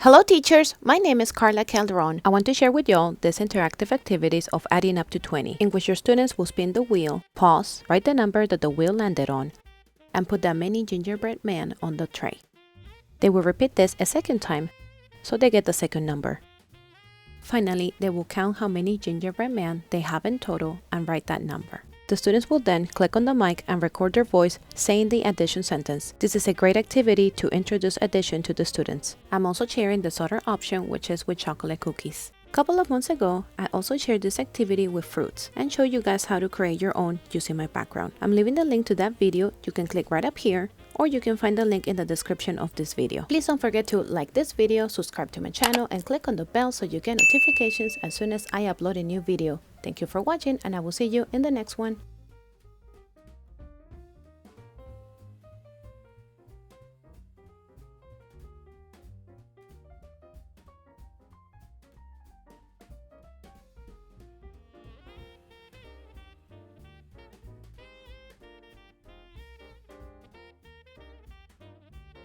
Hello teachers, my name is Carla Calderon. I want to share with y'all these interactive activities of adding up to 20, in which your students will spin the wheel, pause, write the number that the wheel landed on, and put that mini gingerbread man on the tray. They will repeat this a second time, so they get the second number. Finally, they will count how many gingerbread men they have in total and write that number. The students will then click on the mic and record their voice saying the addition sentence. This is a great activity to introduce addition to the students. I'm also sharing this other option, which is with chocolate cookies. A couple of months ago, I also shared this activity with fruits and showed you guys how to create your own using my background. I'm leaving the link to that video. You can click right up here, or you can find the link in the description of this video. Please don't forget to like this video, subscribe to my channel, and click on the bell so you get notifications as soon as I upload a new video. Thank you for watching, and I will see you in the next one.